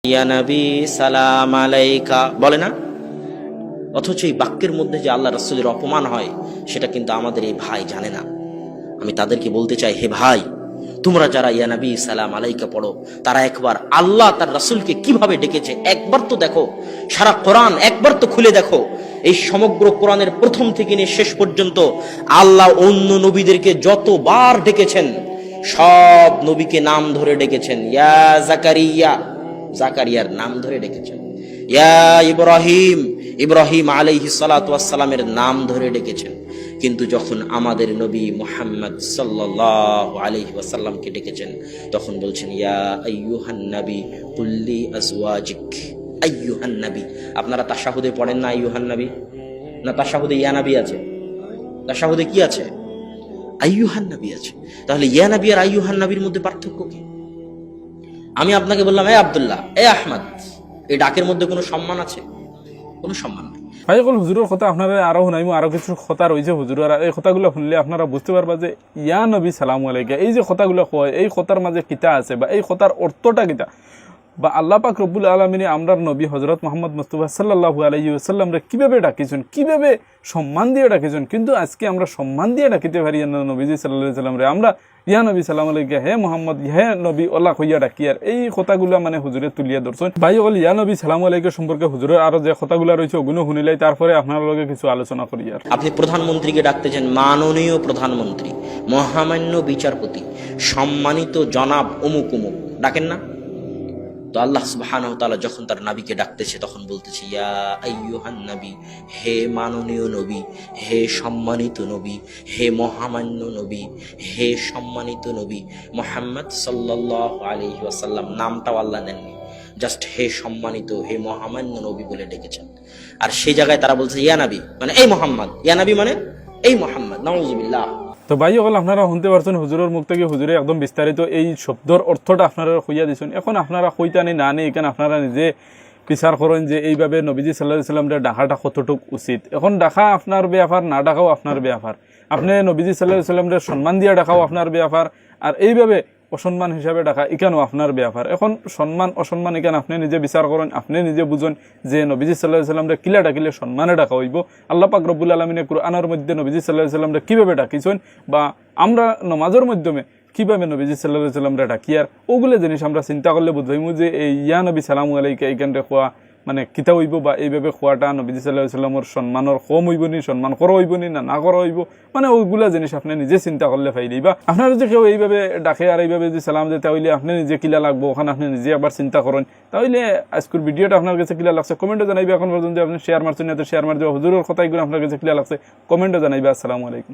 ইয়া নবী সালাম আলাইকা বলে না, অথচ এই বাক্যের মধ্যে যে আল্লাহ রাসূলের অপমান হয় সেটা কিন্তু আমাদের এই ভাই জানে না। আমি তাদেরকে বলতে চাই, হে ভাই, তোমরা যারা ইয়া নবী সালাম আলাইকা পড়ো, তারা একবার আল্লাহ তার রাসূলকে কিভাবে ডেকেছে একবার তো দেখো। সারা কোরআন একবার তো খুলে দেখো। এই সমগ্র কোরআনের প্রথম থেকে নিয়ে শেষ পর্যন্ত আল্লাহ অন্য নবীদেরকে যতবার ডেকেছেন সব নবীকে নাম ধরে ডেকেছেন। ইয়া জাকারিয়া, জাকারিয়ার নাম ধরে ডেকেছেন। ইয়া ইব্রাহিম, ইব্রাহিম আলাইহিস সালাতু ওয়াস সালামের নাম ধরে ডেকেছেন। কিন্তু যখন আমাদের নবী মুহাম্মদ সাল্লাল্লাহু আলাইহি ওয়াসাল্লামকে ডেকেছেন তখন বলছেন ইয়া আইয়ুহান নবী কুল্লি আজওয়াজিক। আইয়ুহান নবী, আপনারা তাশাহুদে পড়েন না আইয়ুহান নবী? না তাশাহুদে ইয়া নবী আছে? তাশাহুদে কি আছে? আইয়ুহান নবী আছে। তাহলে ইয়া নবী আর আইয়ুহান নবীর মধ্যে পার্থক্য কি? আমি আপনাকে বললাম এ আব্দুল্লাহ, এ আহমদ, এই ডাকের মধ্যে কোনো সম্মান আছে? কোনো সম্মান নেই। ভাই অকল হুজুরের কথা আপনারা আরো শুনাইমু, আরো কিছু কথা রয়েছে হুজুরের। এই কথাগুলো শুনলে আপনারা বুঝতে পারবা যে ইয়া নবী সালামু আলাইকা, এই যে কথাগুলো কয়, এই কথার মাঝে কিতা আছে বা এই কথার অর্থটা কিতা, বা আল্লাহ পাক রব্বুল আলামিনে আমরার নবী হযরত মুহাম্মদ মুস্তাফা সাল্লাল্লাহু আলাইহি ওয়াসাল্লাম রে কিভাবে ডাকিছেন, কিভাবে সম্মান দিয়ে ডাকিছেন। কিন্তু আজকে আমরা সম্মান দিয়ে ডাকিতে পারি না নবীজি সাল্লাল্লাহু আলাইহি ওয়াসাল্লাম রে। আমরা ইয়া নবী সালাম আলাইকা, হে মুহাম্মদ, হে নবী ওলা কইয়া ডাকি। আর এই কথাগুলো মানে হুজুরে তুলিয়া ধরছেন। ভাই বল ইয়া নবী সালাম আলাইকা সম্পর্কে হুজুরের আরো যে কথাগুলো রয়েছে ওগুলো শুনিলাই, তারপরে আপনার লগে কিছু আলোচনা করি। আর আপনি প্রধানমন্ত্রীকে ডাকতেছেন মাননীয় প্রধানমন্ত্রী, মহামান্য বিচারপতি, সম্মানিত জনাব অমুক অমুক, ডাকেন না? তো আল্লাহ সুবহানাহু ওয়া তাআলা যখন তার নবীকে ডাকতেছে তখন বলতেছে ইয়া আইয়ুহান নবী, হে মাননীয় নবী, হে সম্মানিত নবী, হে মহামান্য নবী, হে সম্মানিত নবী মুহাম্মদ সাল্লাল্লাহু আলাইহি ওয়াসাল্লাম। নামটাও আল্লাহ নেননি, জাস্ট হে সম্মানিত, হে মহামান্য নবী বলে ডেকেছেন। আর সেই জায়গায় তারা বলছে ইয়া নবী মানে এই মোহাম্মদ, ইয়া নবী মানে এই মোহাম্মদ। নাউযুবিল্লাহ। তো ভাই হল আপনারা শুনতে পারছেন হুজুরের মুখ থেকে, হুজুরে একদম বিস্তারিত এই শব্দর অর্থটা আপনারা কইয়া দিচ্ছেন। এখন আপনারা কইতানি না নেই, এখানে আপনারা নিজে বিচার করেন যে এইভাবে নবীজি সাল্লাল্লাহু আলাইহি ওয়াসাল্লাম ডাকাটা কতটুকু উচিত। এখন ডাকা আপনার ব্যাপার, না ডাকাও আপনার ব্যাপার। আপনি নবীজি সাল্লাল্লাহু আলাইহি ওয়াসাল্লাম সম্মান দিয়ে ডাকাও আপনার ব্যাপার, আর এইভাবে অসম্মান হিসাবে ডাকা এখানেও আপনার ব্যাপার। এখন সম্মান অসম্মান এখানে আপনি নিজে বিচার করেন, আপনি নিজে বুঝুন যে নবীজি সাল্লাল্লাহু আলাইহি ওয়াসাল্লাম কিলা ডাকিলে সম্মানে ডাকা হইব। আল্লাহ পাক রব্বুল আলামিনে কুরআনের মধ্যে নবীজি সাল্লাল্লাহু আলাইহি ওয়াসাল্লাম কিভাবে ডাকিছেন, বা আমরা নামাজের মাধ্যমে কিভাবে নবীজি সাল্লাল্লাহু আলাইহি ওয়াসাল্লাম ডাকি, আর ওগুলো জিনিস আমরা চিন্তা করলে বুঝাইমু যে এই ইয়া নবী সালামু আলাইকা এইখানটা খোয়া মানে কিতা হইব, বা এইভাবে খোয়াটা নবীজি সাল্লাল্লাহু আলাইহি ওয়াসাল্লামের সম্মানের কম হইব নি, সম্মান করা হইব নি, না করা হইব, মানে ওইগুলা জিনিস আপনি নিজে চিন্তা করলে পাইলেই। বা আপনারা যে কেউ এইভাবে ডাকে আর এইভাবে যে সালাম দেয়, তাহলে আপনি নিজে কিলা লাগবো ওখানে আপনি নিজে একবার চিন্তা করেন। তাহলে আজকের ভিডিওটা আপনার কাছে কিলা লাগছে কমেন্টে জানাইবে। এখন পর্যন্ত আপনি শেয়ার মারছেন না তো শেয়ার মার দেওয়া, হুজুরের কথাগুলো আপনার কাছে কিলা লাগছে কমেন্টে জানাইবে। আসসালামু আলাইকুম।